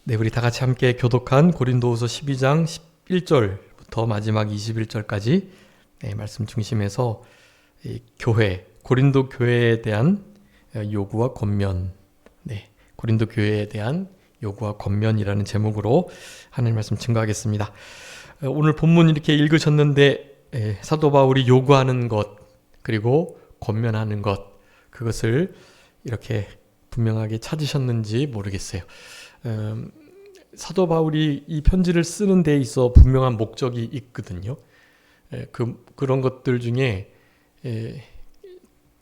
네, 우리 다 같이 함께 교독한 고린도후서 12장 11절부터 마지막 21절까지 말씀 중심에서 이 교회, 고린도 교회에 대한 요구와 권면, 고린도 교회에 대한 요구와 권면이라는 제목으로 하나님 말씀 증거하겠습니다. 오늘 본문 이렇게 읽으셨는데 사도 바울이 요구하는 것 그리고 권면하는 것, 그것을 이렇게 분명하게 찾으셨는지 모르겠어요. 사도 바울이 이 편지를 쓰는 데 있어 분명한 목적이 있거든요. 그런 것들 중에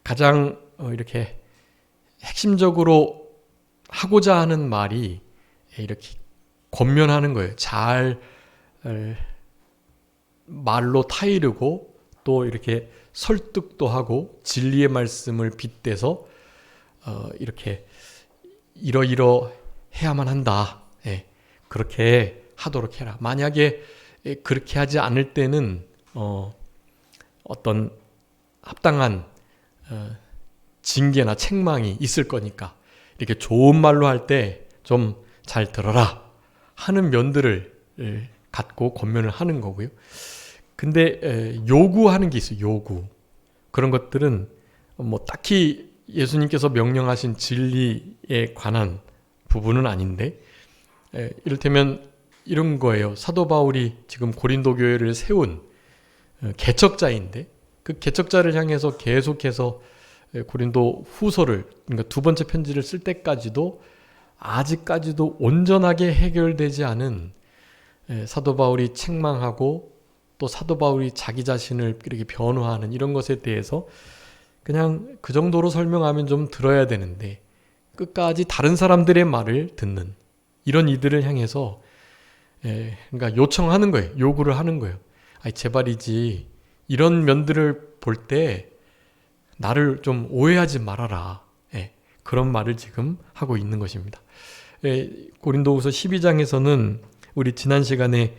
가장 이렇게 핵심적으로 하고자 하는 말이 이렇게 권면하는 거예요. 잘 말로 타이르고 또 이렇게 설득도 하고 진리의 말씀을 빗대서 이렇게 이러이러 해야만 한다. 그렇게 하도록 해라. 만약에 그렇게 하지 않을 때는 어떤 합당한 징계나 책망이 있을 거니까 이렇게 좋은 말로 할 때 좀 잘 들어라 하는 면들을 갖고 권면을 하는 거고요. 근데 요구하는 게 있어요. 요구. 그런 것들은 뭐 딱히 예수님께서 명령하신 진리에 관한 부분은 아닌데, 이를테면 이런 거예요. 사도 바울이 지금 고린도 교회를 세운 개척자인데 그 개척자를 향해서 계속해서 고린도 후서를, 그러니까 두 번째 편지를 쓸 때까지도 아직까지도 온전하게 해결되지 않은 사도 바울이 책망하고 또 사도 바울이 자기 자신을 이렇게 변호하는 이런 것에 대해서 그냥 그 정도로 설명하면 좀 들어야 되는데 끝까지 다른 사람들의 말을 듣는 이런 이들을 향해서 그러니까 요청하는 거예요. 요구를 하는 거예요. 아니 제발이지 이런 면들을 볼 때 나를 좀 오해하지 말아라. 그런 말을 지금 하고 있는 것입니다. 고린도후서 12장에서는 우리 지난 시간에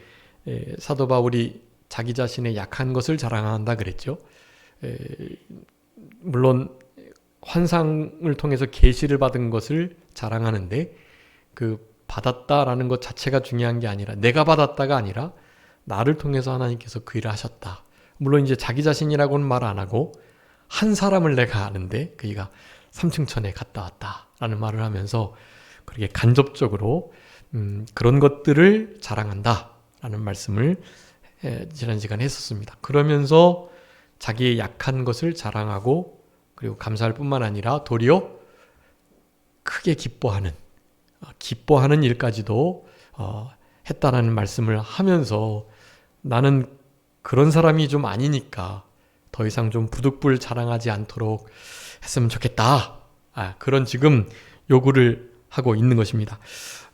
사도 바울이 자기 자신의 약한 것을 자랑한다 그랬죠. 물론 환상을 통해서 계시를 받은 것을 자랑하는데 그 받았다라는 것 자체가 중요한 게 아니라 내가 받았다가 아니라 나를 통해서 하나님께서 그 일을 하셨다. 물론 이제 자기 자신이라고는 말 안 하고 한 사람을 내가 아는데 그이가 삼층천에 갔다 왔다라는 말을 하면서 그렇게 간접적으로 그런 것들을 자랑한다라는 말씀을 지난 시간에 했었습니다. 그러면서 자기의 약한 것을 자랑하고 그리고 감사할 뿐만 아니라 도리어 크게 기뻐하는 일까지도 했다라는 말씀을 하면서 나는 그런 사람이 좀 아니니까 더 이상 좀 부득불 자랑하지 않도록 했으면 좋겠다. 그런 지금 요구를 하고 있는 것입니다.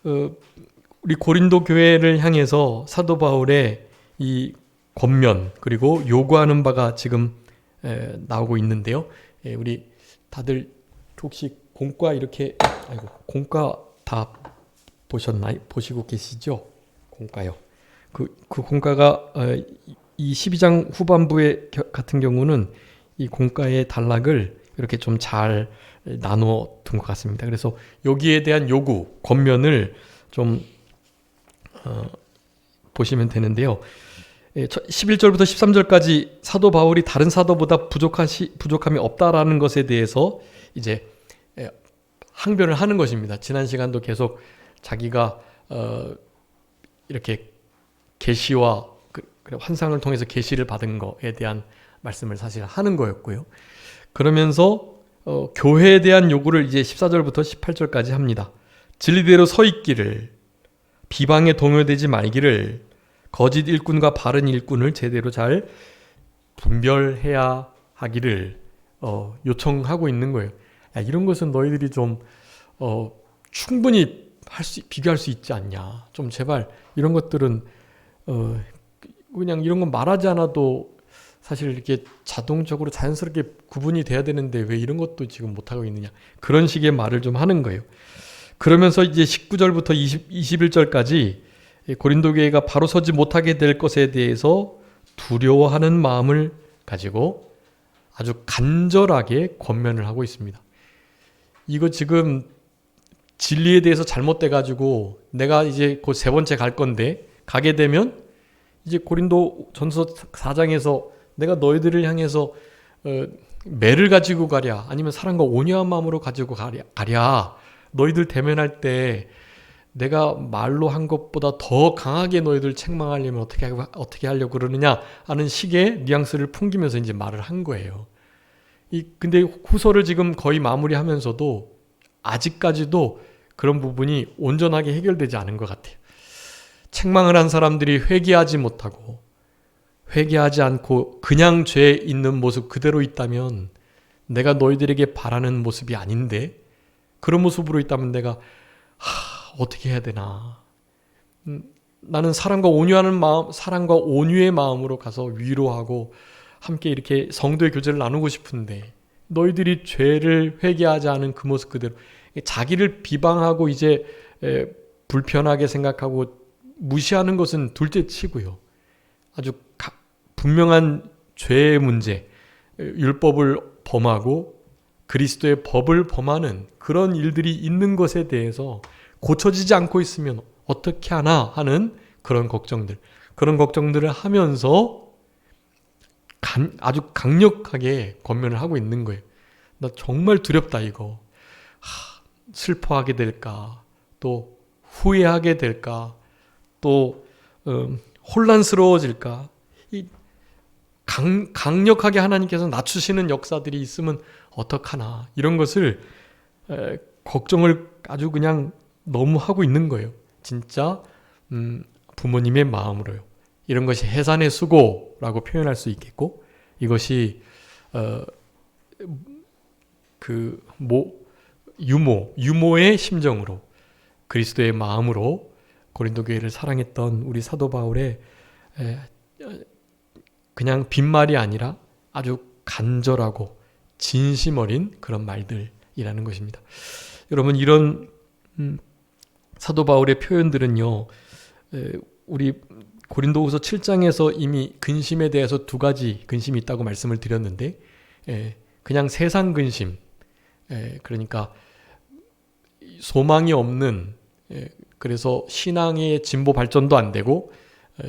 우리 고린도 교회를 향해서 사도 바울의 이 권면 그리고 요구하는 바가 지금 나오고 있는데요. 우리 다들 혹시 공과 이렇게 공과 다 보셨나요? 보시고 계시죠? 공과요. 그 공과가 이 12장 후반부에 같은 경우는 이 공과의 단락을 이렇게 좀 잘 나눠 둔 것 같습니다. 그래서 여기에 대한 요구, 권면을 좀 보시면 되는데요. 11절부터 13절까지 사도 바울이 다른 사도보다 부족함이 없다라는 것에 대해서 이제 항변을 하는 것입니다. 지난 시간도 계속 자기가 이렇게 계시와 환상을 통해서 계시를 받은 것에 대한 말씀을 사실 하는 거였고요. 그러면서 교회에 대한 요구를 이제 14절부터 18절까지 합니다. 진리대로 서 있기를, 비방에 동요되지 말기를, 거짓 일꾼과 바른 일꾼을 제대로 잘 분별해야 하기를 요청하고 있는 거예요. 이런 것은 너희들이 좀 충분히 비교할 수 있지 않냐. 좀 제발 이런 것들은 그냥 이런 건 말하지 않아도 사실 이렇게 자동적으로 자연스럽게 구분이 돼야 되는데 왜 이런 것도 지금 못하고 있느냐. 그런 식의 말을 좀 하는 거예요. 그러면서 이제 19절부터 21절까지 고린도 교회가 바로 서지 못하게 될 것에 대해서 두려워하는 마음을 가지고 아주 간절하게 권면을 하고 있습니다. 이거 지금 진리에 대해서 잘못돼 가지고 내가 이제 곧 세 번째 갈 건데 가게 되면 이제 고린도 전서 4장에서 내가 너희들을 향해서 매를 가지고 가랴 아니면 사랑과 온유한 마음으로 가지고 가랴 너희들 대면할 때 내가 말로 한 것보다 더 강하게 너희들 책망하려면 어떻게 하려고 그러느냐 하는 식의 뉘앙스를 풍기면서 이제 말을 한 거예요. 근데 후서를 지금 거의 마무리하면서도 아직까지도 그런 부분이 온전하게 해결되지 않은 것 같아요. 책망을 한 사람들이 회개하지 못하고 회개하지 않고 그냥 죄에 있는 모습 그대로 있다면 내가 너희들에게 바라는 모습이 아닌데 그런 모습으로 있다면 내가 어떻게 해야 되나. 나는 사랑과 온유하는 마음, 사랑과 온유의 마음으로 가서 위로하고 함께 이렇게 성도의 교제를 나누고 싶은데 너희들이 죄를 회개하지 않은 그 모습 그대로 자기를 비방하고 이제 불편하게 생각하고 무시하는 것은 둘째 치고요. 아주 분명한 죄의 문제, 율법을 범하고 그리스도의 법을 범하는 그런 일들이 있는 것에 대해서 고쳐지지 않고 있으면 어떻게 하나 하는 그런 걱정들을 하면서 아주 강력하게 권면을 하고 있는 거예요. 나 정말 두렵다 이거. 슬퍼하게 될까, 또 후회하게 될까, 또 혼란스러워질까. 강력하게 하나님께서 낮추시는 역사들이 있으면 어떡하나 이런 것을 걱정을 아주 그냥 너무 하고 있는 거예요. 진짜 부모님의 마음으로요. 이런 것이 해산의 수고라고 표현할 수 있겠고 이것이 유모의 심정으로 그리스도의 마음으로 고린도 교회를 사랑했던 우리 사도 바울의 그냥 빈말이 아니라 아주 간절하고 진심 어린 그런 말들이라는 것입니다. 여러분 이런 사도 바울의 표현들은요. 우리 고린도후서 7장에서 이미 근심에 대해서 두 가지 근심이 있다고 말씀을 드렸는데 그냥 세상 근심 그러니까 소망이 없는 그래서 신앙의 진보 발전도 안 되고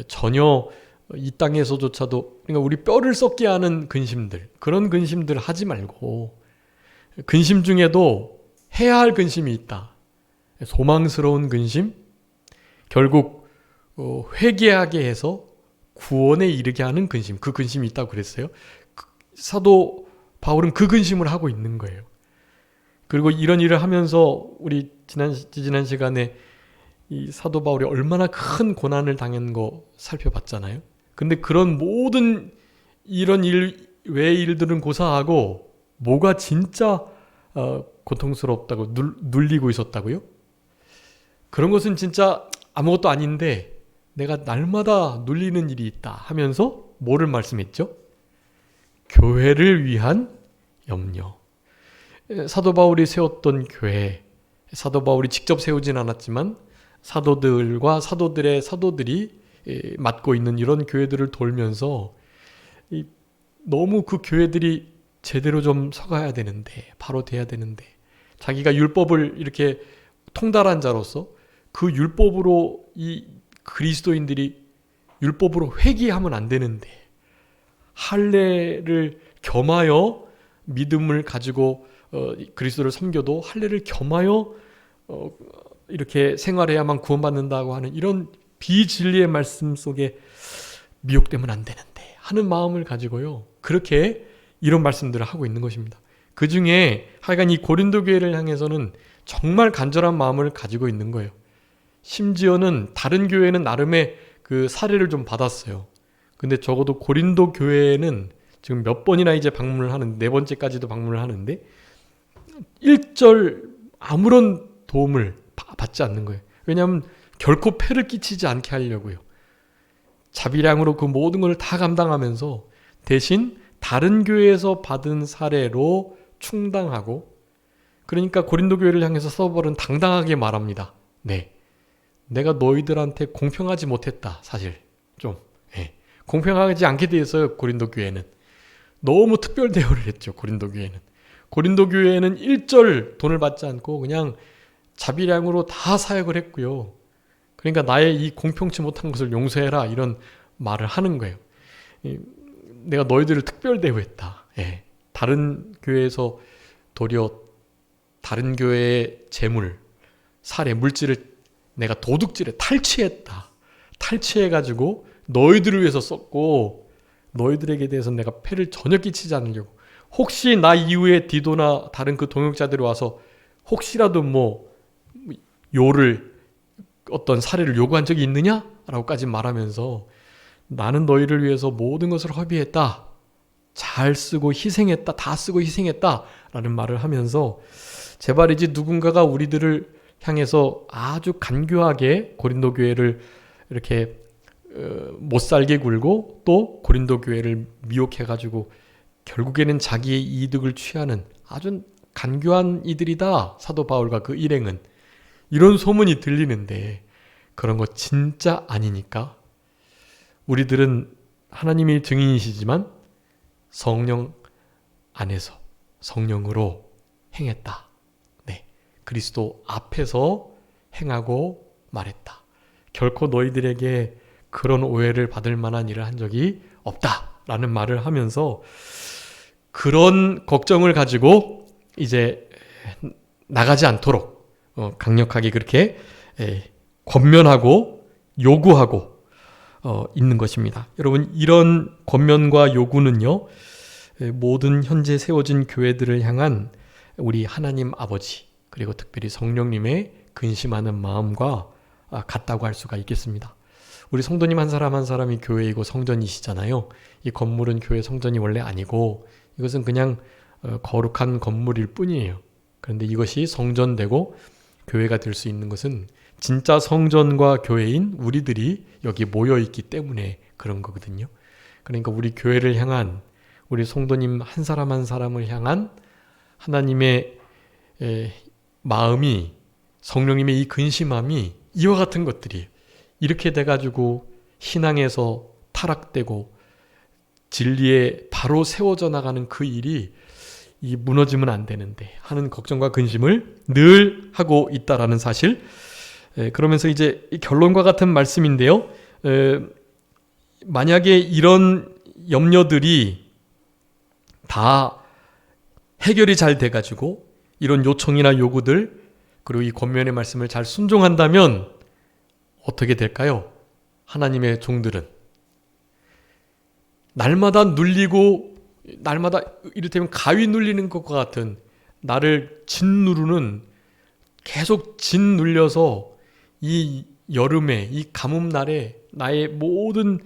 전혀 이 땅에서조차도 그러니까 우리 뼈를 썩게 하는 근심들 그런 근심들 하지 말고 근심 중에도 해야 할 근심이 있다. 소망스러운 근심 결국 회개하게 해서 구원에 이르게 하는 근심 그 근심이 있다고 그랬어요. 사도 바울은 그 근심을 하고 있는 거예요. 그리고 이런 일을 하면서 우리 지난 시간에 이 사도 바울이 얼마나 큰 고난을 당한 거 살펴봤잖아요. 근데 그런 모든 이런 외의 일들은 고사하고 뭐가 진짜 고통스럽다고 눌리고 있었다고요? 그런 것은 진짜 아무것도 아닌데 내가 날마다 눌리는 일이 있다 하면서 뭐를 말씀했죠? 교회를 위한 염려. 사도 바울이 세웠던 교회, 사도 바울이 직접 세우진 않았지만 사도들과 사도들이 맡고 있는 이런 교회들을 돌면서 너무 그 교회들이 제대로 좀 서가야 되는데 바로 돼야 되는데 자기가 율법을 이렇게 통달한 자로서 그 율법으로 이 그리스도인들이 율법으로 회개하면 안 되는데 할례를 겸하여 믿음을 가지고 그리스도를 섬겨도 할례를 겸하여 이렇게 생활해야만 구원받는다고 하는 이런 비진리의 말씀 속에 미혹되면 안 되는데 하는 마음을 가지고요. 그렇게 이런 말씀들을 하고 있는 것입니다. 그 중에 하여간 이 고린도 교회를 향해서는 정말 간절한 마음을 가지고 있는 거예요. 심지어는 다른 교회는 나름의 그 사례를 좀 받았어요. 근데 적어도 고린도 교회는 지금 몇 번이나 이제 방문을 하는 네 번째까지도 방문을 하는데 1절 아무런 도움을 받지 않는 거예요. 왜냐하면 결코 폐를 끼치지 않게 하려고요. 자비량으로 그 모든 걸 다 감당하면서 대신 다른 교회에서 받은 사례로 충당하고 그러니까 고린도 교회를 향해서 사도 바울은 당당하게 말합니다. 네, 내가 너희들한테 공평하지 못했다. 사실 좀 공평하지 않게 돼 있어요. 고린도 교회는 너무 특별 대우를 했죠. 고린도 교회는 1절 돈을 받지 않고 그냥 자비량으로 다 사역을 했고요. 그러니까 나의 이 공평치 못한 것을 용서해라 이런 말을 하는 거예요. 내가 너희들을 특별 대우했다. 예. 다른 교회에서 도리어 다른 교회의 재물, 사례, 물질을 내가 도둑질에 탈취했다. 탈취해가지고 너희들을 위해서 썼고 너희들에게 대해서 내가 폐를 전혀 끼치지 않으려고. 혹시 나 이후에 디도나 다른 그 동역자들이 와서 혹시라도 요를 어떤 사례를 요구한 적이 있느냐? 라고까지 말하면서 나는 너희를 위해서 모든 것을 허비했다. 잘 쓰고 희생했다. 다 쓰고 희생했다. 라는 말을 하면서 제발이지 누군가가 우리들을 향해서 아주 간교하게 고린도 교회를 이렇게 못살게 굴고 또 고린도 교회를 미혹해가지고 결국에는 자기의 이득을 취하는 아주 간교한 이들이다. 사도 바울과 그 일행은. 이런 소문이 들리는데 그런 거 진짜 아니니까 우리들은 하나님이 증인이시지만 성령 안에서 성령으로 행했다. 네, 그리스도 앞에서 행하고 말했다. 결코 너희들에게 그런 오해를 받을 만한 일을 한 적이 없다라는 말을 하면서 그런 걱정을 가지고 이제 나가지 않도록 강력하게 그렇게 권면하고 요구하고 있는 것입니다. 여러분, 이런 권면과 요구는요, 모든 현재 세워진 교회들을 향한 우리 하나님 아버지 그리고 특별히 성령님의 근심하는 마음과 같다고 할 수가 있겠습니다. 우리 성도님 한 사람 한 사람이 교회이고 성전이시잖아요. 이 건물은 교회 성전이 원래 아니고 이것은 그냥 거룩한 건물일 뿐이에요. 그런데 이것이 성전되고 교회가 될 수 있는 것은 진짜 성전과 교회인 우리들이 여기 모여있기 때문에 그런 거거든요. 그러니까 우리 교회를 향한 우리 성도님 한 사람 한 사람을 향한 하나님의 마음이 성령님의 이 근심함이 이와 같은 것들이 이렇게 돼가지고 신앙에서 타락되고 진리에 바로 세워져 나가는 그 일이 이 무너지면 안 되는데 하는 걱정과 근심을 늘 하고 있다라는 사실. 그러면서 이제 결론과 같은 말씀인데요. 만약에 이런 염려들이 다 해결이 잘 돼가지고 이런 요청이나 요구들 그리고 이 권면의 말씀을 잘 순종한다면 어떻게 될까요? 하나님의 종들은 날마다 눌리고 날마다 이를테면 가위 눌리는 것과 같은 나를 짓누르는 계속 짓눌려서 이 여름에 이 가뭄날에 나의 모든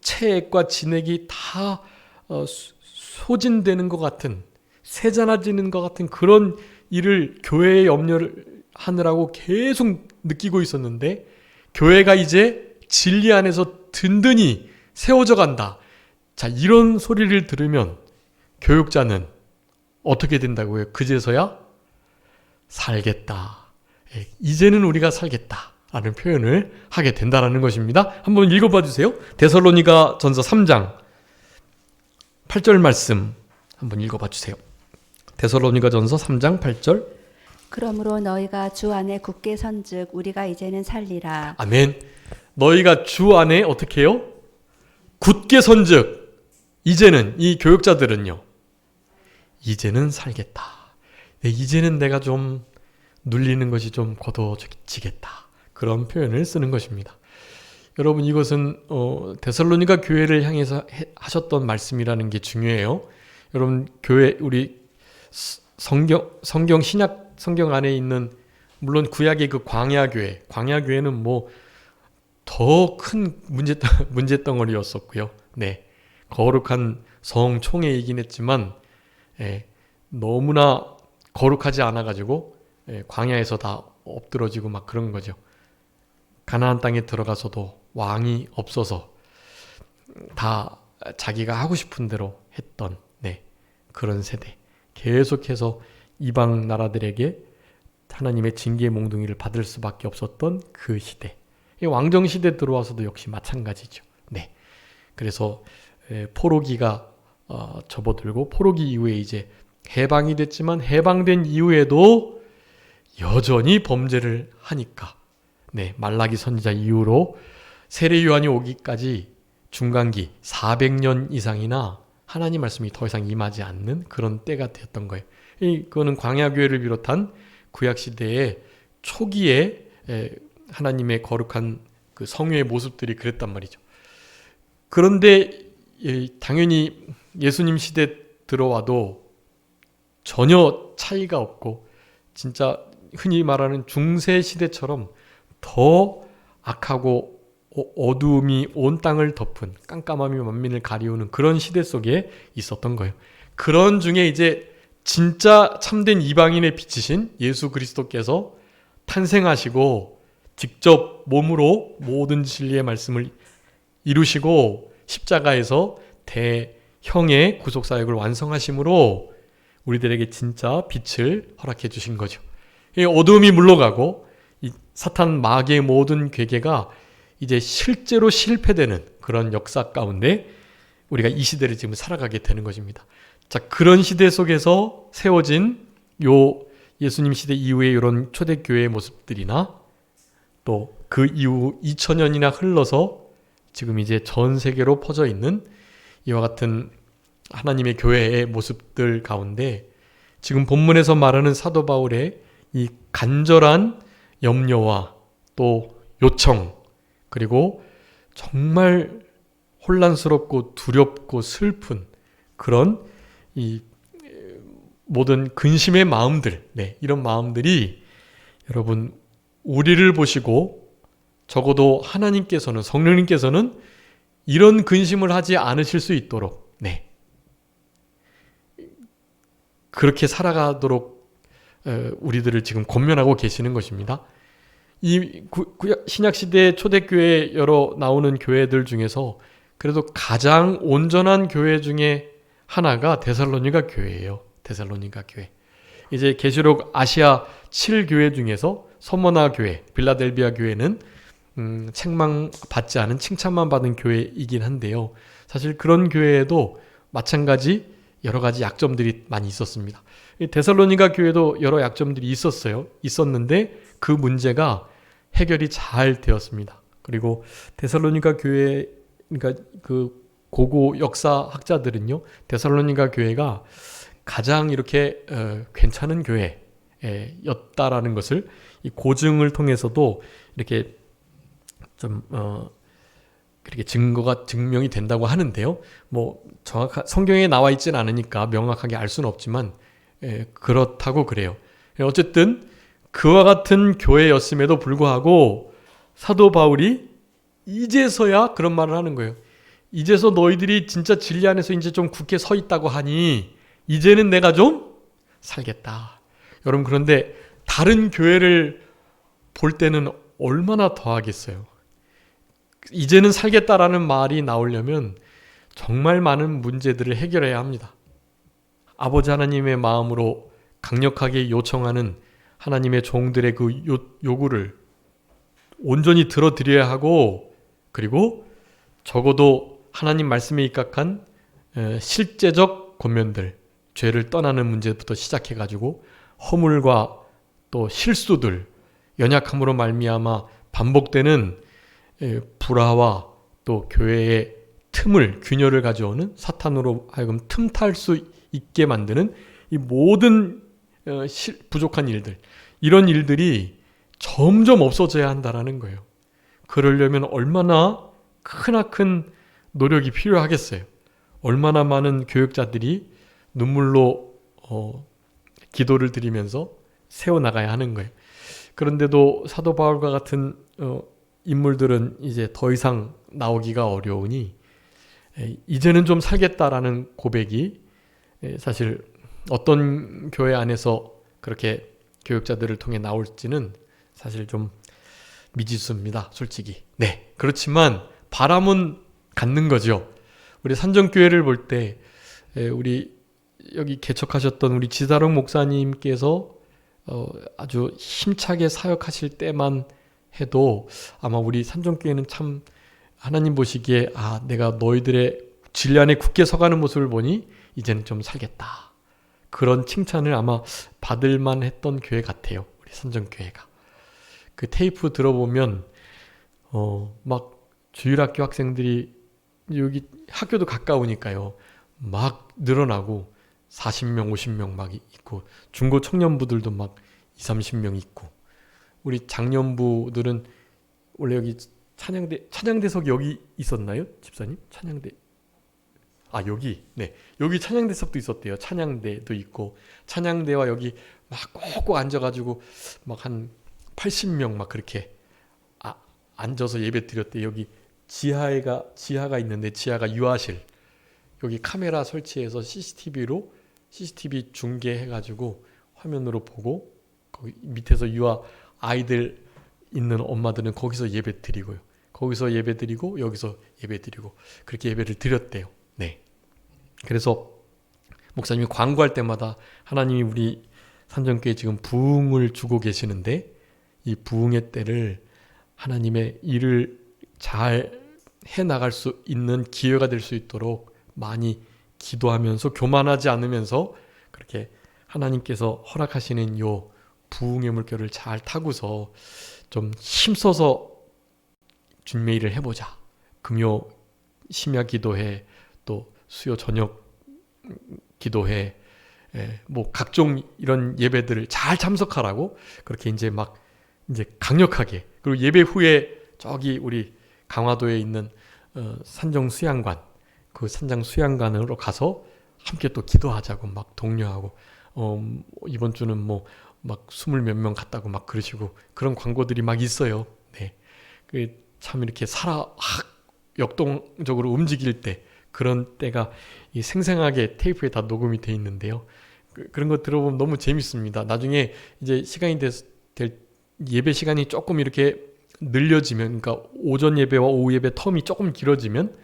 체액과 진액이 다 소진되는 것 같은 세잔아지는 것 같은 그런 일을 교회의 염려를 하느라고 계속 느끼고 있었는데 교회가 이제 진리 안에서 든든히 세워져 간다. 자, 이런 소리를 들으면 교육자는 어떻게 된다고요? 그제서야 살겠다. 이제는 우리가 살겠다. 라는 표현을 하게 된다는 것입니다. 한번 읽어봐 주세요. 데살로니가 전서 3장 8절 말씀 한번 읽어봐 주세요. 데살로니가 전서 3장 8절. 그러므로 너희가 주 안에 굳게 선즉 우리가 이제는 살리라. 아멘. 너희가 주 안에 어떻게 해요? 굳게 선즉 이제는 이 교육자들은요. 이제는 살겠다. 이제는 내가 좀 눌리는 것이 좀 거둬지겠다. 그런 표현을 쓰는 것입니다. 여러분, 이것은 데살로니가 교회를 향해서 하셨던 말씀이라는 게 중요해요. 여러분, 교회 우리 성경 신약 성경 안에 있는 물론 구약의 그 광야교회는 뭐 더 큰 문제덩어리였었고요. 네, 거룩한 성총회이긴 했지만 너무나 거룩하지 않아가지고 광야에서 다 엎드러지고 막 그런 거죠. 가나안 땅에 들어가서도 왕이 없어서 다 자기가 하고 싶은 대로 했던 그런 세대. 계속해서 이방 나라들에게 하나님의 징계의 몽둥이를 받을 수밖에 없었던 그 시대. 왕정 시대 들어와서도 역시 마찬가지죠. 네. 그래서 포로기가 접어들고 포로기 이후에 이제 해방이 됐지만 해방된 이후에도 여전히 범죄를 하니까 네, 말라기 선지자 이후로 세례 요한이 오기까지 중간기 400년 이상이나 하나님 말씀이 더 이상 임하지 않는 그런 때가 되었던 거예요. 그거는 광야교회를 비롯한 구약시대의 초기에 하나님의 거룩한 그 성회의 모습들이 그랬단 말이죠. 그런데 당연히 예수님 시대 들어와도 전혀 차이가 없고 진짜 흔히 말하는 중세 시대처럼 더 악하고 어두움이 온 땅을 덮은 깜깜함이 만민을 가리우는 그런 시대 속에 있었던 거예요. 그런 중에 이제 진짜 참된 이방인의 빛이신 예수 그리스도께서 탄생하시고 직접 몸으로 모든 진리의 말씀을 이루시고 십자가에서 대형의 구속사역을 완성하심으로 우리들에게 진짜 빛을 허락해 주신 거죠. 이 어두움이 물러가고 이 사탄 마귀의 모든 괴계가 이제 실제로 실패되는 그런 역사 가운데 우리가 이 시대를 지금 살아가게 되는 것입니다. 자, 그런 시대 속에서 세워진 요 예수님 시대 이후의 이런 초대교회의 모습들이나 또 그 이후 2000년이나 흘러서 지금 이제 전 세계로 퍼져 있는 이와 같은 하나님의 교회의 모습들 가운데 지금 본문에서 말하는 사도 바울의 이 간절한 염려와 또 요청 그리고 정말 혼란스럽고 두렵고 슬픈 그런 이 모든 근심의 마음들, 이런 마음들이 여러분 우리를 보시고 적어도 하나님께서는 성령님께서는 이런 근심을 하지 않으실 수 있도록 그렇게 살아가도록 우리들을 지금 권면하고 계시는 것입니다. 이 신약시대 초대교회 여러 나오는 교회들 중에서 그래도 가장 온전한 교회 중에 하나가 데살로니가 교회예요. 데살로니가 교회. 이제 계시록 아시아 7교회 중에서 서머나 교회, 빌라델비아 교회는 책망받지 않은 칭찬만 받은 교회이긴 한데요. 사실 그런 교회에도 마찬가지 여러 가지 약점들이 많이 있었습니다. 데살로니가 교회도 여러 약점들이 있었는데 그 문제가 해결이 잘 되었습니다. 그리고 데살로니가 교회, 그러니까 그 고고 역사학자들은요, 데살로니가 교회가 가장 이렇게 괜찮은 교회였다라는 것을 이 고증을 통해서도 이렇게 좀 그렇게 증명이 된다고 하는데요. 뭐 정확한 성경에 나와 있지는 않으니까 명확하게 알 수는 없지만 그렇다고 그래요. 어쨌든 그와 같은 교회였음에도 불구하고 사도 바울이 이제서야 그런 말을 하는 거예요. 이제서 너희들이 진짜 진리 안에서 이제 좀 굳게 서 있다고 하니 이제는 내가 좀 살겠다. 여러분 그런데 다른 교회를 볼 때는 얼마나 더 하겠어요. 이제는 살겠다라는 말이 나오려면 정말 많은 문제들을 해결해야 합니다. 아버지 하나님의 마음으로 강력하게 요청하는 하나님의 종들의 그 요구를 온전히 들어드려야 하고 그리고 적어도 하나님 말씀에 입각한 실제적 권면들, 죄를 떠나는 문제부터 시작해가지고 허물과 또 실수들, 연약함으로 말미암아 반복되는 불화와 또 교회의 틈을, 균열을 가져오는 사탄으로 하여금 틈탈 수 있게 만드는 이 모든 부족한 일들, 이런 일들이 점점 없어져야 한다는 거예요. 그러려면 얼마나 크나큰 노력이 필요하겠어요. 얼마나 많은 교육자들이 눈물로 기도를 드리면서 세워나가야 하는 거예요. 그런데도 사도 바울과 같은 인물들은 이제 더 이상 나오기가 어려우니 이제는 좀 살겠다라는 고백이 사실 어떤 교회 안에서 그렇게 교육자들을 통해 나올지는 사실 좀 미지수입니다. 솔직히. 그렇지만 바람은 갖는 거죠. 우리 산정교회를 볼 때 우리 여기 개척하셨던 우리 지사롱 목사님께서 아주 힘차게 사역하실 때만 해도 아마 우리 산정교회는 참 하나님 보시기에 내가 너희들의 진리 안에 굳게 서가는 모습을 보니 이제는 좀 살겠다. 그런 칭찬을 아마 받을 만했던 교회 같아요. 우리 선정교회가. 그 테이프 들어보면 막 주일학교 학생들이 여기 학교도 가까우니까요. 막 늘어나고 40명, 50명 막 있고 중고 청년부들도 막 20, 30명 있고 우리 장년부들은 원래 여기 찬양대석이 여기 있었나요? 집사님? 찬양대 여기 여기 찬양대석도 있었대요. 찬양대도 있고 찬양대와 여기 막 꼭꼭 앉아가지고 막 한 80명 막 그렇게 앉아서 예배 드렸대. 여기 지하가 있는데 지하가 유아실. 여기 카메라 설치해서 CCTV 중계해가지고 화면으로 보고 거기 밑에서 유아 아이들 있는 엄마들은 거기서 예배 드리고요. 거기서 예배 드리고 여기서 예배 드리고 그렇게 예배를 드렸대요. 네. 그래서 목사님이 광고할 때마다 하나님이 우리 산정교회 지금 부흥을 주고 계시는데 이 부흥의 때를 하나님의 일을 잘 해나갈 수 있는 기회가 될 수 있도록 많이 기도하면서 교만하지 않으면서 그렇게 하나님께서 허락하시는 요 부흥의 물결을 잘 타고서 좀 힘써서 주님의 일을 해보자. 금요 심야 기도회 또 수요 저녁 기도회 뭐 각종 이런 예배들을 잘 참석하라고 그렇게 이제 강력하게 그리고 예배 후에 저기 우리 강화도에 있는 산정 수양관 그 산장 수양관으로 가서 함께 또 기도하자고 막 독려하고 이번 주는 뭐 막 20 몇 명 갔다고 막 그러시고 그런 광고들이 막 있어요. 네. 참 이렇게 역동적으로 움직일 때 그런 때가 이 생생하게 테이프에 다 녹음이 돼 있는데요. 그런 거 들어보면 너무 재밌습니다. 나중에 이제 시간이 될 예배 시간이 조금 이렇게 늘려지면 그러니까 오전 예배와 오후 예배 텀이 조금 길어지면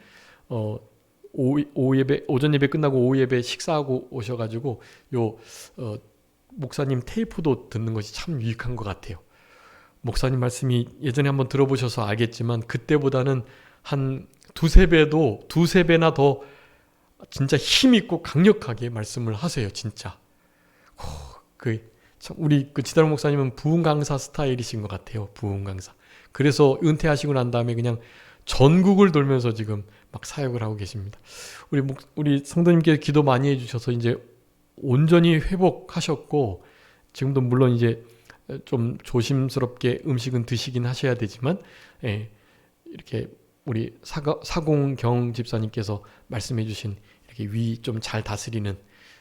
오전 예배 끝나고 오후 예배 식사하고 오셔가지고 목사님 테이프도 듣는 것이 참 유익한 것 같아요. 목사님 말씀이 예전에 한번 들어보셔서 알겠지만 그때보다는 한 두세 배나 더 진짜 힘있고 강력하게 말씀을 하세요. 진짜. 우리 지다로 목사님은 부흥 강사 스타일이신 것 같아요. 부흥 강사. 그래서 은퇴하시고 난 다음에 그냥 전국을 돌면서 지금 막 사역을 하고 계십니다. 우리 성도님께 기도 많이 해주셔서 이제 온전히 회복하셨고 지금도 물론 이제 좀 조심스럽게 음식은 드시긴 하셔야 되지만 이렇게 우리 사공경 집사님께서 말씀해주신 이렇게 위 좀 잘 다스리는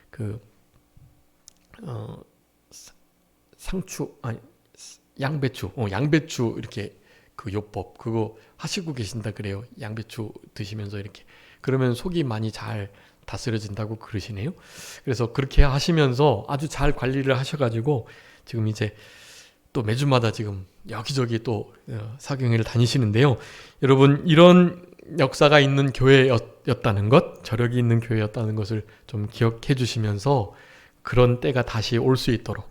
그 양배추 이렇게 그 요법 그거 하시고 계신다 그래요. 양배추 드시면서 이렇게 그러면 속이 많이 잘 다스려진다고 그러시네요. 그래서 그렇게 하시면서 아주 잘 관리를 하셔가지고 지금 이제 또 매주마다 지금 여기저기 또 사경회를 다니시는데요. 여러분 이런 역사가 있는 교회였다는 것, 저력이 있는 교회였다는 것을 좀 기억해 주시면서 그런 때가 다시 올 수 있도록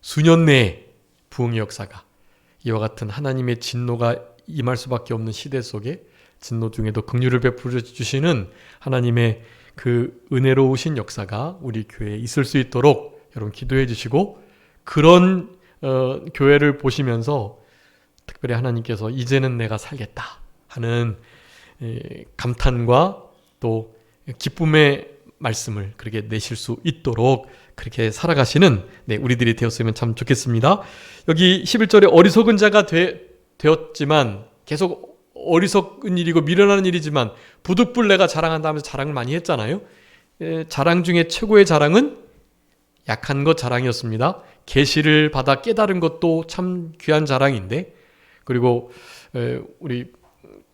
수년 내에 부흥의 역사가 이와 같은 하나님의 진노가 임할 수밖에 없는 시대 속에 진노 중에도 긍휼을 베풀어 주시는 하나님의 그 은혜로우신 역사가 우리 교회에 있을 수 있도록 여러분 기도해 주시고 그런 교회를 보시면서 특별히 하나님께서 이제는 내가 살겠다 하는 감탄과 또 기쁨의 말씀을 그렇게 내실 수 있도록 그렇게 살아가시는 우리들이 되었으면 참 좋겠습니다. 여기 11절에 어리석은 자가 되었지만 계속 어리석은 일이고 미련한 일이지만 부득불 내가 자랑한다 하면서 자랑을 많이 했잖아요. 자랑 중에 최고의 자랑은 약한 것 자랑이었습니다. 계시를 받아 깨달은 것도 참 귀한 자랑인데 그리고 우리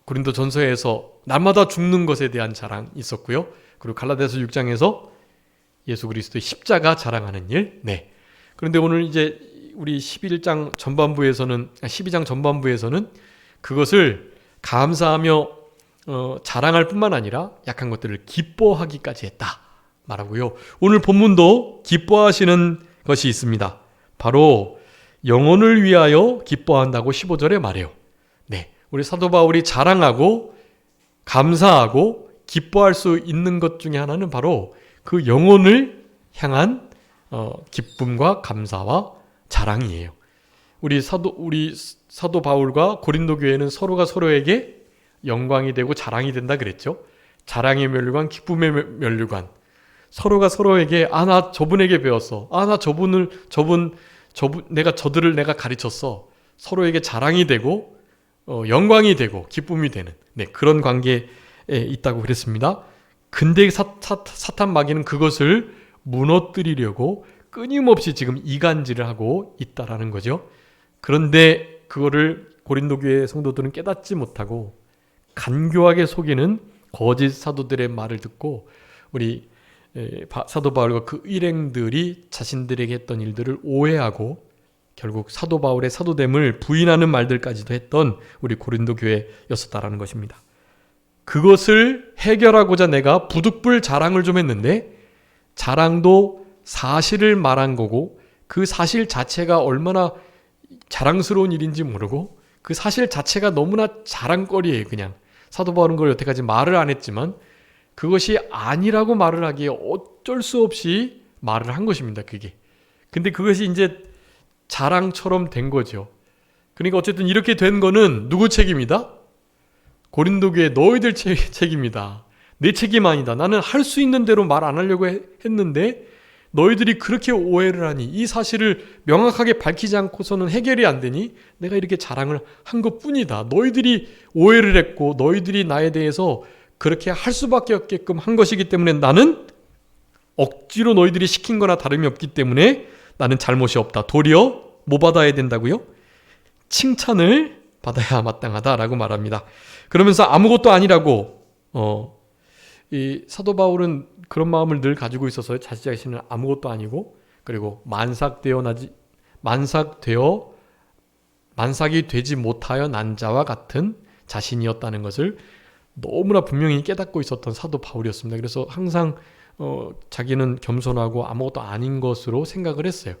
고린도 전서에서 날마다 죽는 것에 대한 자랑 있었고요. 그리고 갈라디아서 6장에서 예수 그리스도의 십자가 자랑하는 일. 그런데 오늘 이제 우리 12장 전반부에서는 그것을 감사하며 자랑할 뿐만 아니라 약한 것들을 기뻐하기까지 했다 말하고요. 오늘 본문도 기뻐하시는 것이 있습니다. 바로 영혼을 위하여 기뻐한다고 15절에 말해요. 우리 사도 바울이 자랑하고 감사하고 기뻐할 수 있는 것 중에 하나는 바로 그 영혼을 향한 기쁨과 감사와 자랑이에요. 우리 사도 바울과 고린도 교회는 서로가 서로에게 영광이 되고 자랑이 된다 그랬죠. 자랑의 면류관, 기쁨의 면류관. 서로가 서로에게 나 저분에게 배웠어. 나 저들을 내가 가르쳤어. 서로에게 자랑이 되고 영광이 되고 기쁨이 되는 그런 관계에 있다고 그랬습니다. 근데 사탄 마귀는 그것을 무너뜨리려고 끊임없이 지금 이간질을 하고 있다라는 거죠. 그런데 그거를 고린도 교회 성도들은 깨닫지 못하고 간교하게 속이는 거짓 사도들의 말을 듣고 우리 사도 바울과 그 일행들이 자신들에게 했던 일들을 오해하고 결국 사도 바울의 사도됨을 부인하는 말들까지도 했던 우리 고린도 교회였었다라는 것입니다. 그것을 해결하고자 내가 부득불 자랑을 좀 했는데 자랑도 사실을 말한 거고 그 사실 자체가 얼마나 자랑스러운 일인지 모르고 그 사실 자체가 너무나 자랑거리예요. 그냥 사도 바울은 그걸 여태까지 말을 안 했지만 그것이 아니라고 말을 하기에 어쩔 수 없이 말을 한 것입니다. 그게. 근데 그것이 이제 자랑처럼 된 거죠. 그러니까 어쨌든 이렇게 된 거는 누구 책임이다? 고린도 교회 너희들 책임이다. 내 책임 아니다. 나는 할 수 있는 대로 말 안 하려고 했는데 너희들이 그렇게 오해를 하니 이 사실을 명확하게 밝히지 않고서는 해결이 안 되니 내가 이렇게 자랑을 한 것뿐이다. 너희들이 오해를 했고 너희들이 나에 대해서 그렇게 할 수밖에 없게끔 한 것이기 때문에 나는 억지로 너희들이 시킨 거나 다름이 없기 때문에 나는 잘못이 없다. 도리어 뭐 받아야 된다고요? 칭찬을 받아야 마땅하다라고 말합니다. 그러면서 아무것도 아니라고 이 사도 바울은 그런 마음을 늘 가지고 있어서 자신 자신은 아무것도 아니고 그리고 만삭이 되지 못하여 난 자와 같은 자신이었다는 것을 너무나 분명히 깨닫고 있었던 사도 바울이었습니다. 그래서 항상 자기는 겸손하고 아무것도 아닌 것으로 생각을 했어요.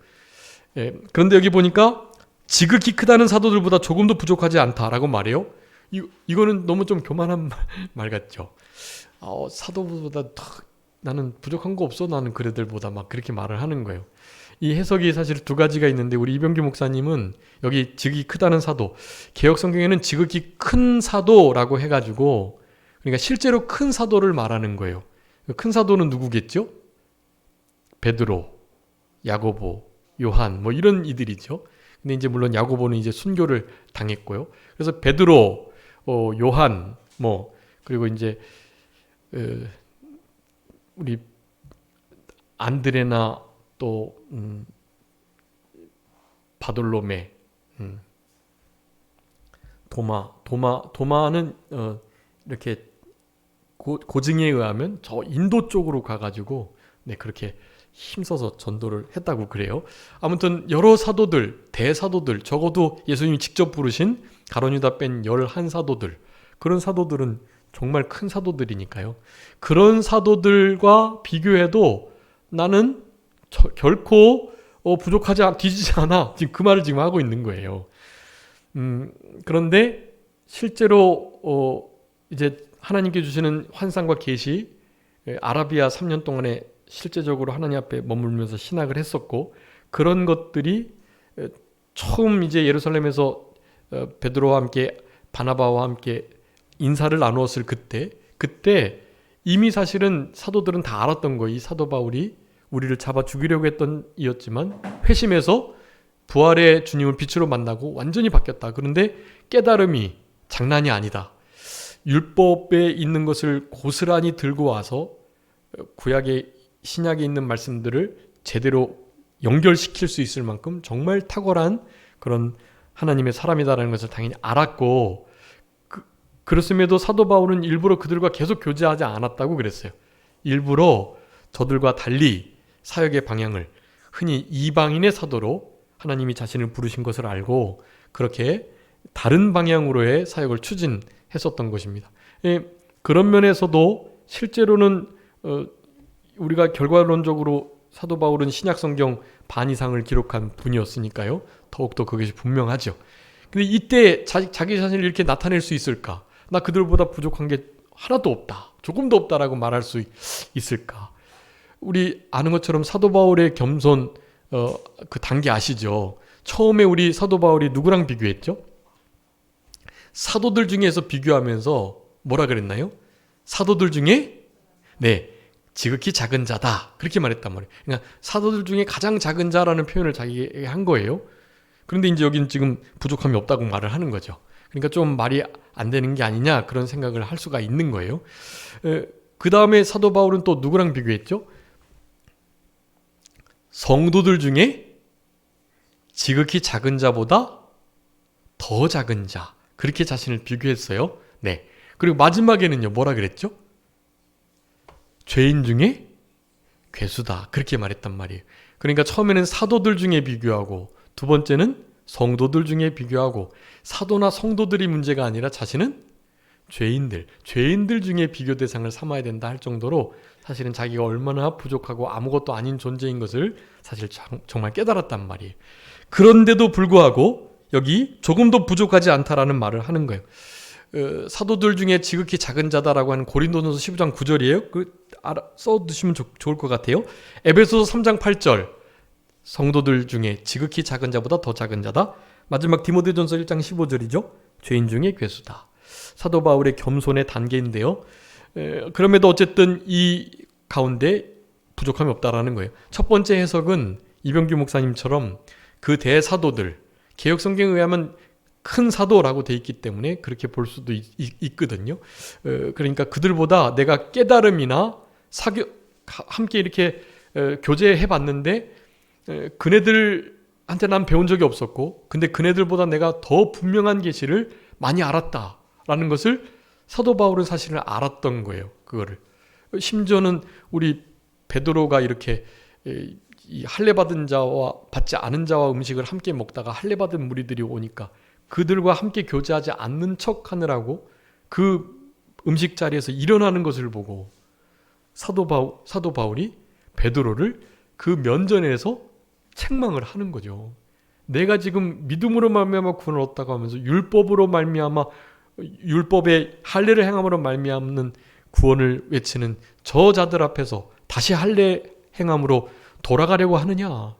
그런데 여기 보니까 지극히 크다는 사도들보다 조금도 부족하지 않다라고 말해요. 이거는 너무 좀 교만한 말 같죠. 사도보다 나는 부족한 거 없어. 나는 그들보다 막 그렇게 말을 하는 거예요. 이 해석이 사실 두 가지가 있는데 우리 이병규 목사님은 여기 지극히 크다는 사도, 개역 성경에는 지극히 큰 사도라고 해가지고 그러니까 실제로 큰 사도를 말하는 거예요. 큰 사도는 누구겠죠? 베드로, 야고보, 요한 뭐 이런 이들이죠. 근데 이제 물론 야고보는 이제 순교를 당했고요. 그래서 베드로, 요한 뭐 그리고 이제 우리 안드레나 또 바돌로메, 도마는 이렇게 고증에 의하면 저 인도 쪽으로 가가지고 그렇게 힘써서 전도를 했다고 그래요. 아무튼 여러 사도들, 대사도들, 적어도 예수님이 직접 부르신 가룟유다 뺀 11사도들, 그런 사도들은 정말 큰 사도들이니까요. 그런 사도들과 비교해도 나는 결코 뒤지지 않아. 지금 그 말을 지금 하고 있는 거예요. 그런데 실제로 이제 하나님께 주시는 환상과 계시, 아라비아 3년 동안에 실제적으로 하나님 앞에 머물면서 신학을 했었고 그런 것들이 처음 이제 예루살렘에서 베드로와 함께 바나바와 함께 인사를 나누었을 그때 이미 사실은 사도들은 다 알았던 거예요. 이 사도 바울이 우리를 잡아 죽이려고 했던 이었지만 회심해서 부활의 주님을 빛으로 만나고 완전히 바뀌었다. 그런데 깨달음이 장난이 아니다. 율법에 있는 것을 고스란히 들고 와서 구약의 신약에 있는 말씀들을 제대로 연결시킬 수 있을 만큼 정말 탁월한 그런 하나님의 사람이다라는 것을 당연히 알았고 그렇음에도 사도 바울은 일부러 그들과 계속 교제하지 않았다고 그랬어요. 일부러 저들과 달리 사역의 방향을 흔히 이방인의 사도로 하나님이 자신을 부르신 것을 알고 그렇게 다른 방향으로의 사역을 추진했었던 것입니다. 그런 면에서도 실제로는 우리가 결과론적으로 사도 바울은 신약 성경 반 이상을 기록한 분이었으니까요. 더욱더 그것이 분명하죠. 근데 이때 자기 자신을 이렇게 나타낼 수 있을까? 나 그들보다 부족한 게 하나도 없다. 조금도 없다라고 말할 수 있을까? 우리 아는 것처럼 사도 바울의 겸손 그 단계 아시죠? 처음에 우리 사도 바울이 누구랑 비교했죠? 사도들 중에서 비교하면서 뭐라 그랬나요? 사도들 중에 네, 지극히 작은 자다. 그렇게 말했단 말이에요. 그러니까 사도들 중에 가장 작은 자라는 표현을 자기가 한 거예요. 그런데 이제 여기는 지금 부족함이 없다고 말을 하는 거죠. 그러니까 좀 말이 안 되는 게 아니냐 그런 생각을 할 수가 있는 거예요. 그 다음에 사도 바울은 또 누구랑 비교했죠? 성도들 중에 지극히 작은 자보다 더 작은 자. 그렇게 자신을 비교했어요. 네. 그리고 마지막에는요, 뭐라 그랬죠? 죄인 중에 괴수다. 그렇게 말했단 말이에요. 그러니까 처음에는 사도들 중에 비교하고, 두 번째는 성도들 중에 비교하고, 사도나 성도들이 문제가 아니라 자신은 죄인들 중에 비교 대상을 삼아야 된다 할 정도로 사실은 자기가 얼마나 부족하고 아무것도 아닌 존재인 것을 사실 정말 깨달았단 말이에요. 그런데도 불구하고 여기 조금도 부족하지 않다라는 말을 하는 거예요. 사도들 중에 지극히 작은 자다라고 하는 고린도전서 15장 9절이에요. 써두시면 좋을 것 같아요. 에베소서 3장 8절 성도들 중에 지극히 작은 자보다 더 작은 자다. 마지막 디모데전서 1장 15절이죠. 죄인 중에 괴수다. 사도 바울의 겸손의 단계인데요. 그럼에도 어쨌든 이 가운데 부족함이 없다라는 거예요. 첫 번째 해석은 이병규 목사님처럼 그 대사도들, 개역 성경에 의하면 큰 사도라고 돼 있기 때문에 그렇게 볼 수도 있거든요. 그러니까 그들보다 내가 깨달음이나 함께 이렇게 교제해 봤는데 그네들한테 난 배운 적이 없었고, 근데 그네들보다 내가 더 분명한 계시를 많이 알았다라는 것을 사도 바울은 사실은 알았던 거예요. 그거를. 심지어는 우리 베드로가 이렇게 이 할례 받은 자와 받지 않은 자와 음식을 함께 먹다가 할례 받은 무리들이 오니까 그들과 함께 교제하지 않는 척 하느라고 그 음식 자리에서 일어나는 것을 보고 사도 바울이 베드로를 그 면전에서 책망을 하는 거죠. 내가 지금 믿음으로 말미암아 구원을 얻다고 하면서 율법으로 말미암아 율법의 할례를 행함으로 말미암는 구원을 외치는 저 자들 앞에서 다시 할례 행함으로 돌아가려고 하느냐?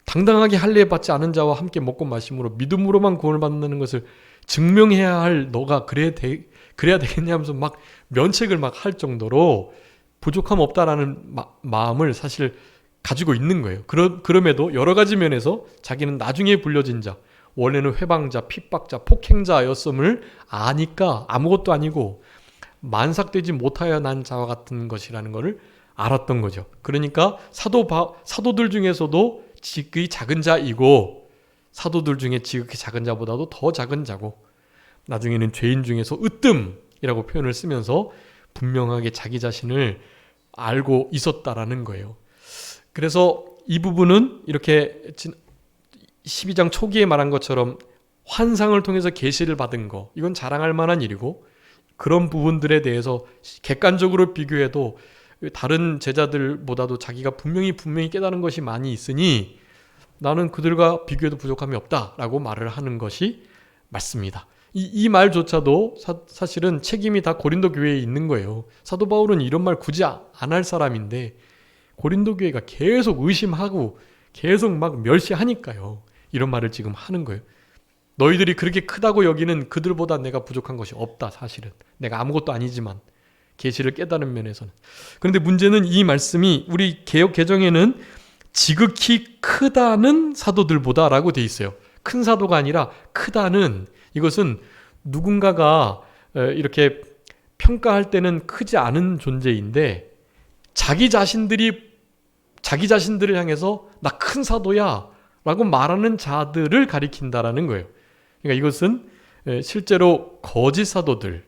당당하게 할례 받지 않은 자와 함께 먹고 마심으로 믿음으로만 구원을 받는 것을 증명해야 할 너가 그래야 되겠냐 하면서 막 면책을 막 할 정도로 부족함 없다라는 마음을 사실 가지고 있는 거예요. 그럼에도 여러 가지 면에서 자기는 나중에 불려진 자, 원래는 회방자, 핍박자, 폭행자였음을 아니까 아무것도 아니고 만삭되지 못하여 난 자와 같은 것이라는 것을 알았던 거죠. 그러니까 사도들 중에서도 지극히 작은 자이고 사도들 중에 지극히 작은 자보다도 더 작은 자고 나중에는 죄인 중에서 으뜸이라고 표현을 쓰면서 분명하게 자기 자신을 알고 있었다라는 거예요. 그래서 이 부분은 이렇게 12장 초기에 말한 것처럼 환상을 통해서 계시를 받은 거, 이건 자랑할 만한 일이고 그런 부분들에 대해서 객관적으로 비교해도 다른 제자들보다도 자기가 분명히 깨달은 것이 많이 있으니 나는 그들과 비교해도 부족함이 없다라고 말을 하는 것이 맞습니다. 이 말조차도 사실은 책임이 다 고린도 교회에 있는 거예요. 사도 바울은 이런 말 굳이 안 할 사람인데 고린도 교회가 계속 의심하고 계속 막 멸시하니까요. 이런 말을 지금 하는 거예요. 너희들이 그렇게 크다고 여기는 그들보다 내가 부족한 것이 없다. 사실은 내가 아무것도 아니지만 계시를 깨달은 면에서는. 그런데 문제는 이 말씀이 우리 개역 개정에는 지극히 크다는 사도들보다 라고 돼 있어요. 큰 사도가 아니라 크다는, 이것은 누군가가 이렇게 평가할 때는 크지 않은 존재인데 자기 자신들을 향해서 나 큰 사도야 라고 말하는 자들을 가리킨다라는 거예요. 그러니까 이것은 실제로 거짓 사도들이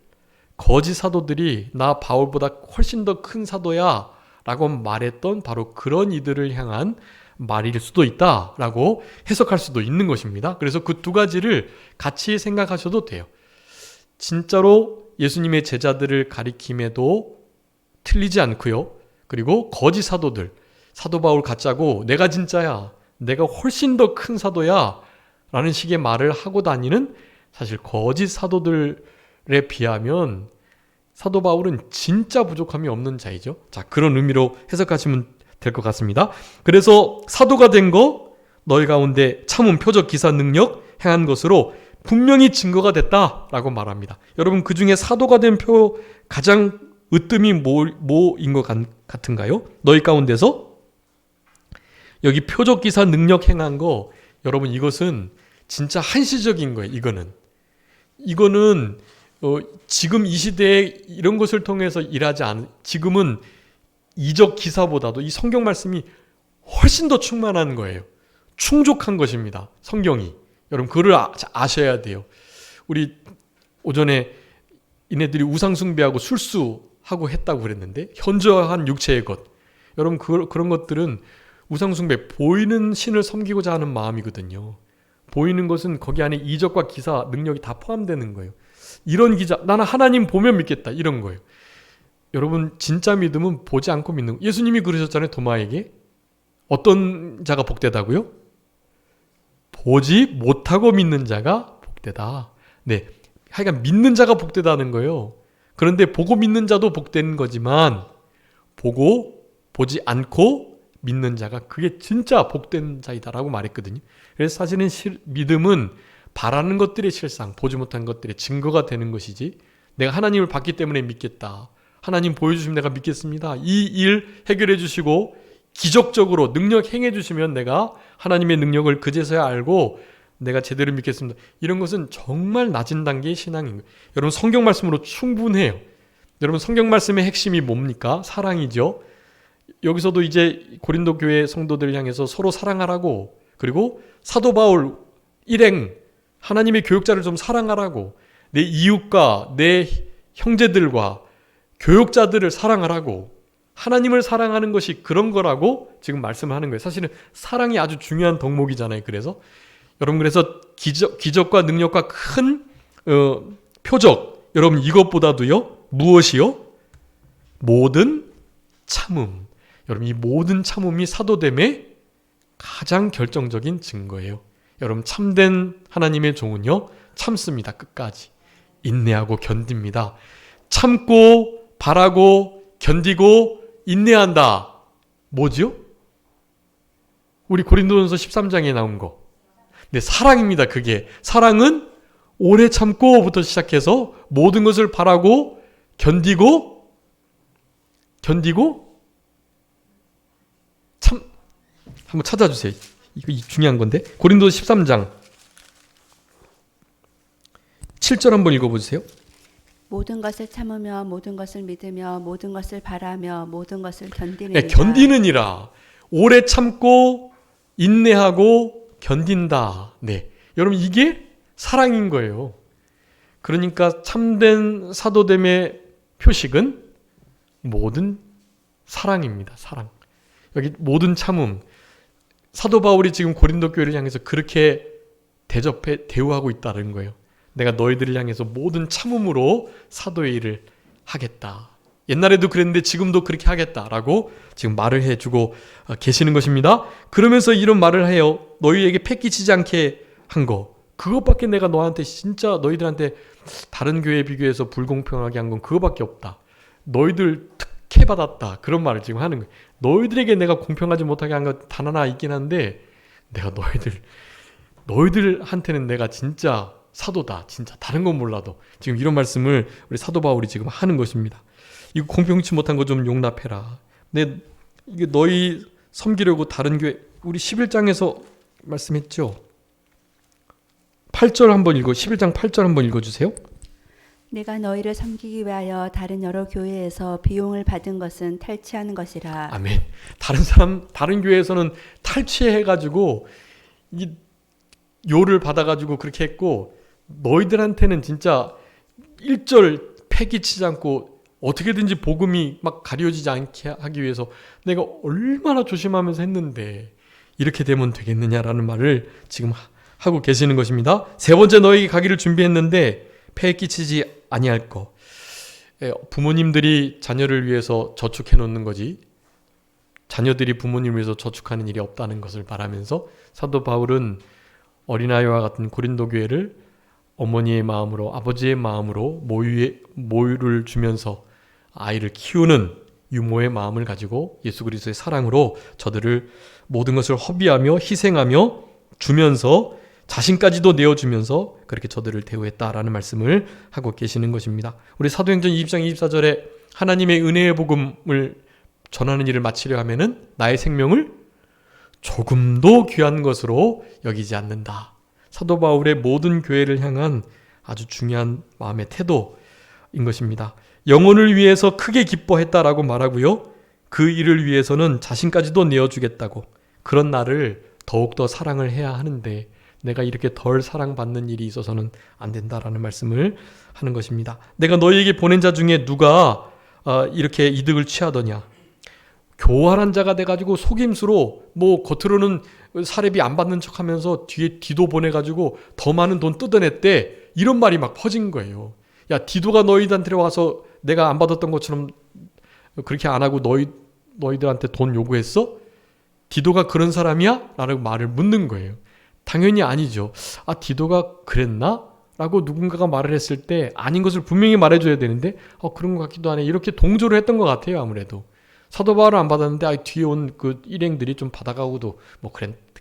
나 바울보다 훨씬 더 큰 사도야 라고 말했던 바로 그런 이들을 향한 말일 수도 있다라고 해석할 수도 있는 것입니다. 그래서 그 두 가지를 같이 생각하셔도 돼요. 진짜로 예수님의 제자들을 가리킴에도 틀리지 않고요. 그리고 거짓 사도들, 사도 바울 가짜고 내가 진짜야, 내가 훨씬 더 큰 사도야 라는 식의 말을 하고 다니는 사실 거짓 사도들에 비하면 사도 바울은 진짜 부족함이 없는 자이죠. 자, 그런 의미로 해석하시면 될 것 같습니다. 그래서 사도가 된 거 너희 가운데 참음, 표적, 기사, 능력 행한 것으로 분명히 증거가 됐다라고 말합니다. 여러분, 그 중에 사도가 된 표 가장 으뜸이 뭐인 것 같은가요? 너희 가운데서 여기 표적, 기사, 능력 행한 거, 여러분, 이것은 진짜 한시적인 거예요. 이거는 지금 이 시대에 이런 것을 통해서 지금은 이적 기사보다도 이 성경 말씀이 훨씬 더 충만한 거예요. 충족한 것입니다. 성경이. 여러분, 그걸 아셔야 돼요. 우리 오전에 이네들이 우상숭배하고 술수하고 했다고 그랬는데, 현저한 육체의 것. 여러분, 그런 것들은 우상숭배, 보이는 신을 섬기고자 하는 마음이거든요. 보이는 것은 거기 안에 이적과 기사, 능력이 다 포함되는 거예요. 이런 기자, 나는 하나님 보면 믿겠다, 이런 거예요. 여러분, 진짜 믿음은 보지 않고 믿는 거예요. 예수님이 그러셨잖아요, 도마에게. 어떤 자가 복되다고요? 보지 못하고 믿는 자가 복되다. 네, 하여간 믿는 자가 복되다는 거예요. 그런데 보고 믿는 자도 복되는 거지만, 보지 않고 믿는 자가 그게 진짜 복된 자이다라고 말했거든요. 그래서 사실은 믿음은 바라는 것들의 실상, 보지 못한 것들의 증거가 되는 것이지, 내가 하나님을 봤기 때문에 믿겠다, 하나님 보여주시면 내가 믿겠습니다, 이 일 해결해 주시고 기적적으로 능력 행해 주시면 내가 하나님의 능력을 그제서야 알고 내가 제대로 믿겠습니다, 이런 것은 정말 낮은 단계의 신앙인 거예요. 여러분, 성경 말씀으로 충분해요. 여러분, 성경 말씀의 핵심이 뭡니까? 사랑이죠. 여기서도 이제 고린도 교회 성도들 향해서 서로 사랑하라고, 그리고 사도 바울 일행, 하나님의 교육자를 좀 사랑하라고, 내 이웃과 내 형제들과 교육자들을 사랑하라고, 하나님을 사랑하는 것이 그런 거라고 지금 말씀을 하는 거예요. 사실은 사랑이 아주 중요한 덕목이잖아요. 그래서 여러분, 그래서 기적과 능력과 큰 표적, 여러분, 이것보다도요, 무엇이요? 모든 참음. 여러분, 이 모든 참음이 사도됨의 가장 결정적인 증거예요. 여러분, 참된 하나님의 종은요, 참습니다. 끝까지 인내하고 견딥니다. 참고 바라고 견디고 인내한다. 뭐죠? 우리 고린도전서 13장에 나온 거. 네, 사랑입니다. 그게 사랑은 오래 참고부터 시작해서 모든 것을 바라고 견디고 참, 한번 찾아주세요. 이거 중요한 건데. 고린도서 13장 7절 한번 읽어보세요. 모든 것을 참으며 모든 것을 믿으며 모든 것을 바라며 모든 것을 견디느니라. 네, 견디느니라. 오래 참고 인내하고 견딘다. 네, 여러분, 이게 사랑인 거예요. 그러니까 참된 사도됨의 표식은 모든 사랑입니다. 사랑. 여기 모든 참음. 사도 바울이 지금 고린도 교회를 향해서 그렇게 대우하고 있다는 거예요. 내가 너희들을 향해서 모든 참음으로 사도의 일을 하겠다. 옛날에도 그랬는데 지금도 그렇게 하겠다라고 지금 말을 해주고 계시는 것입니다. 그러면서 이런 말을 해요. 너희에게 패기치지 않게 한 거, 그것밖에 내가 너한테, 진짜 너희들한테 다른 교회에 비교해서 불공평하게 한 건 그거밖에 없다. 너희들 특혜받았다. 그런 말을 지금 하는 거예요. 너희들에게 내가 공평하지 못하게 한 것 단 하나 있긴 한데, 내가 너희들한테는 내가 진짜 사도다. 진짜 다른 건 몰라도. 지금 이런 말씀을 우리 사도 바울이 지금 하는 것입니다. 이거 공평치 못한 거 좀 용납해라. 이게 너희 섬기려고 다른 교회, 우리 11장에서 말씀했죠. 8절 한번 11장 8절 한번 읽어주세요. 내가 너희를 섬기기 위하여 다른 여러 교회에서 비용을 받은 것은 탈취하는 것이라. 아멘. 다른 교회에서는 탈취해가지고 이 요를 받아가지고 그렇게 했고, 너희들한테는 진짜 1절 패기치지 않고 어떻게든지 복음이 막 가려지지 않게 하기 위해서 내가 얼마나 조심하면서 했는데 이렇게 되면 되겠느냐라는 말을 지금 하고 계시는 것입니다. 세 번째, 너희에게 가기를 준비했는데 폐에 끼치지 아니할 거. 부모님들이 자녀를 위해서 저축해 놓는 거지, 자녀들이 부모님을 위해서 저축하는 일이 없다는 것을 말하면서 사도 바울은 어린아이와 같은 고린도 교회를 어머니의 마음으로, 아버지의 마음으로 모유를 주면서 아이를 키우는 유모의 마음을 가지고 예수 그리스도의 사랑으로 저들을 모든 것을 허비하며 희생하며 주면서 자신까지도 내어주면서 그렇게 저들을 대우했다라는 말씀을 하고 계시는 것입니다. 우리 사도행전 20장 24절에 하나님의 은혜의 복음을 전하는 일을 마치려 하면은 나의 생명을 조금도 귀한 것으로 여기지 않는다. 사도 바울의 모든 교회를 향한 아주 중요한 마음의 태도인 것입니다. 영혼을 위해서 크게 기뻐했다라고 말하고요. 그 일을 위해서는 자신까지도 내어주겠다고, 그런 나를 더욱더 사랑을 해야 하는데 내가 이렇게 덜 사랑받는 일이 있어서는 안 된다라는 말씀을 하는 것입니다. 내가 너희에게 보낸 자 중에 누가 이렇게 이득을 취하더냐? 교활한 자가 돼가지고 속임수로 뭐 겉으로는 사례비 안 받는 척하면서 뒤에 디도 보내가지고 더 많은 돈 뜯어냈대, 이런 말이 막 퍼진 거예요. 야, 디도가 너희들한테 와서 내가 안 받았던 것처럼 그렇게 안 하고 너희들한테 돈 요구했어? 디도가 그런 사람이야? 라는 말을 묻는 거예요. 당연히 아니죠. 아, 디도가 그랬나? 라고 누군가가 말을 했을 때 아닌 것을 분명히 말해줘야 되는데 그런 것 같기도 하네, 이렇게 동조를 했던 것 같아요. 아무래도 사도 바울은 안 받았는데 뒤에 온 그 일행들이 좀 받아가고도 뭐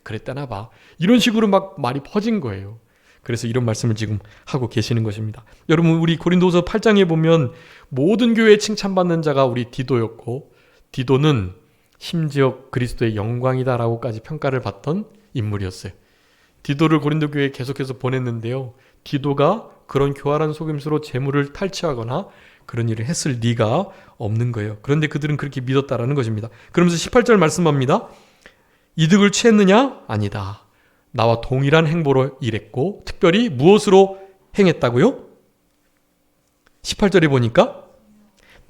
그랬다나 봐, 이런 식으로 막 말이 퍼진 거예요. 그래서 이런 말씀을 지금 하고 계시는 것입니다. 여러분, 우리 고린도서 8장에 보면 모든 교회에 칭찬받는 자가 우리 디도였고, 디도는 심지어 그리스도의 영광이다라고까지 평가를 받던 인물이었어요. 디도를 고린도 교회에 계속해서 보냈는데요, 디도가 그런 교활한 속임수로 재물을 탈취하거나 그런 일을 했을 리가 없는 거예요. 그런데 그들은 그렇게 믿었다라는 것입니다. 그러면서 18절 말씀합니다. 이득을 취했느냐? 아니다. 나와 동일한 행보로 일했고 특별히 무엇으로 행했다고요? 18절에 보니까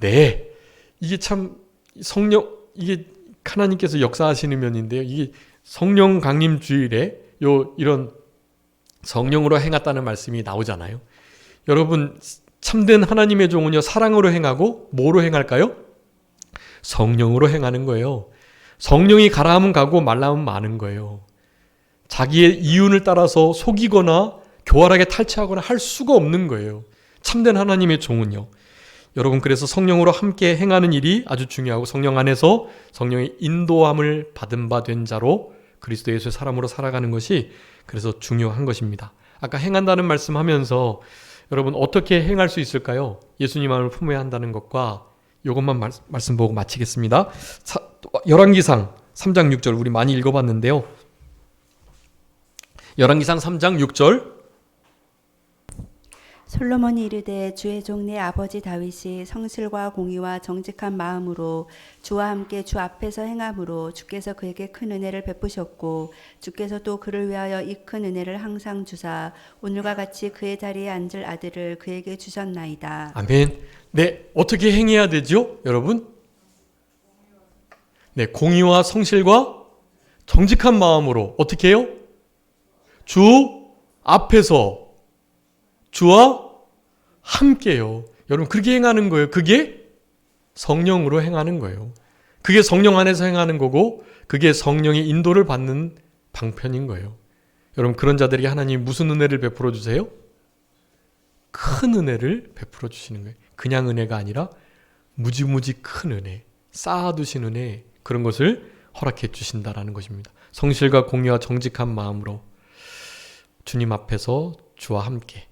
네, 이게 참 이게 하나님께서 역사하시는 면인데요. 이게 성령 강림 주일에 이런 성령으로 행했다는 말씀이 나오잖아요. 여러분, 참된 하나님의 종은요, 사랑으로 행하고 뭐로 행할까요? 성령으로 행하는 거예요. 성령이 가라 하면 가고 말라 하면 마는 거예요. 자기의 이윤을 따라서 속이거나 교활하게 탈취하거나 할 수가 없는 거예요. 참된 하나님의 종은요. 여러분, 그래서 성령으로 함께 행하는 일이 아주 중요하고, 성령 안에서 성령의 인도함을 받은 바 된 자로 그리스도 예수의 사람으로 살아가는 것이 그래서 중요한 것입니다. 아까 행한다는 말씀하면서 여러분, 어떻게 행할 수 있을까요? 예수님 마음을 품어야 한다는 것과 이것만 말씀 보고 마치겠습니다. 열왕기상 3장 6절 우리 많이 읽어봤는데요. 열왕기상 3장 6절 솔로몬이 이르되 주의 종 내 아버지 다윗이 성실과 공의와 정직한 마음으로 주와 함께 주 앞에서 행함으로 주께서 그에게 큰 은혜를 베푸셨고 주께서 또 그를 위하여 이 큰 은혜를 항상 주사 오늘과 같이 그의 자리에 앉을 아들을 그에게 주셨나이다. 아멘. 네, 어떻게 행해야 되죠, 여러분? 네, 공의와 성실과 정직한 마음으로 어떻게 해요? 주 앞에서 주와 함께요. 여러분, 그렇게 행하는 거예요. 그게 성령으로 행하는 거예요. 그게 성령 안에서 행하는 거고, 그게 성령의 인도를 받는 방편인 거예요. 여러분, 그런 자들에게 하나님이 무슨 은혜를 베풀어 주세요? 큰 은혜를 베풀어 주시는 거예요. 그냥 은혜가 아니라 무지무지 큰 은혜, 쌓아두신 은혜, 그런 것을 허락해 주신다라는 것입니다. 성실과 공의와 정직한 마음으로 주님 앞에서 주와 함께,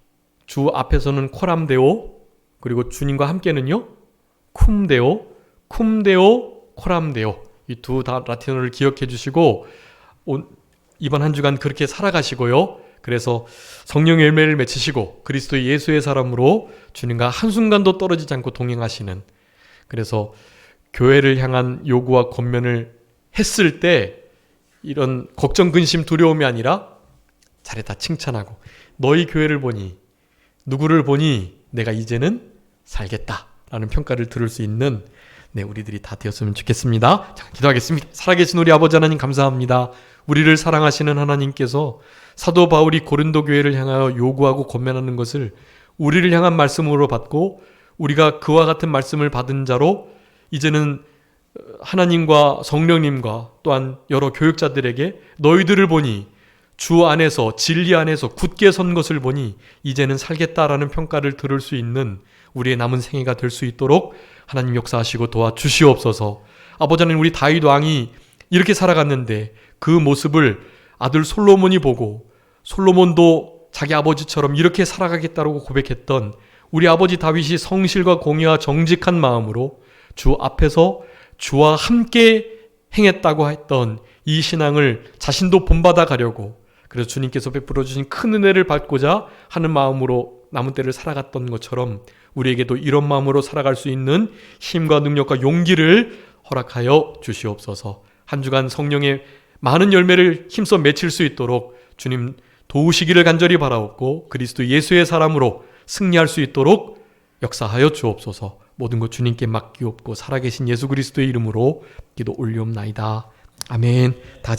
주 앞에서는 코람데오, 그리고 주님과 함께는요 쿰데오, 코람데오, 이 두 라틴어를 기억해 주시고 이번 한 주간 그렇게 살아가시고요. 그래서 성령의 열매를 맺으시고 그리스도 예수의 사람으로 주님과 한순간도 떨어지지 않고 동행하시는, 그래서 교회를 향한 요구와 권면을 했을 때 이런 걱정, 근심, 두려움이 아니라 잘했다 칭찬하고, 너희 교회를 보니, 누구를 보니 내가 이제는 살겠다라는 평가를 들을 수 있는 우리들이 다 되었으면 좋겠습니다. 자, 기도하겠습니다. 살아계신 우리 아버지 하나님, 감사합니다. 우리를 사랑하시는 하나님께서 사도 바울이 고린도 교회를 향하여 요구하고 권면하는 것을 우리를 향한 말씀으로 받고, 우리가 그와 같은 말씀을 받은 자로 이제는 하나님과 성령님과 또한 여러 교육자들에게 너희들을 보니 주 안에서 진리 안에서 굳게 선 것을 보니 이제는 살겠다라는 평가를 들을 수 있는 우리의 남은 생애가 될 수 있도록 하나님 역사하시고 도와주시옵소서. 아버지 하나님, 우리 다윗 왕이 이렇게 살아갔는데 그 모습을 아들 솔로몬이 보고 솔로몬도 자기 아버지처럼 이렇게 살아가겠다고 고백했던 우리 아버지 다윗이 성실과 공의와 정직한 마음으로 주 앞에서 주와 함께 행했다고 했던 이 신앙을 자신도 본받아 가려고, 그래서 주님께서 베풀어 주신 큰 은혜를 받고자 하는 마음으로 남은 때를 살아갔던 것처럼 우리에게도 이런 마음으로 살아갈 수 있는 힘과 능력과 용기를 허락하여 주시옵소서. 한 주간 성령의 많은 열매를 힘써 맺힐 수 있도록 주님 도우시기를 간절히 바라옵고 그리스도 예수의 사람으로 승리할 수 있도록 역사하여 주옵소서. 모든 것 주님께 맡기옵고 살아계신 예수 그리스도의 이름으로 기도 올리옵나이다. 아멘. 다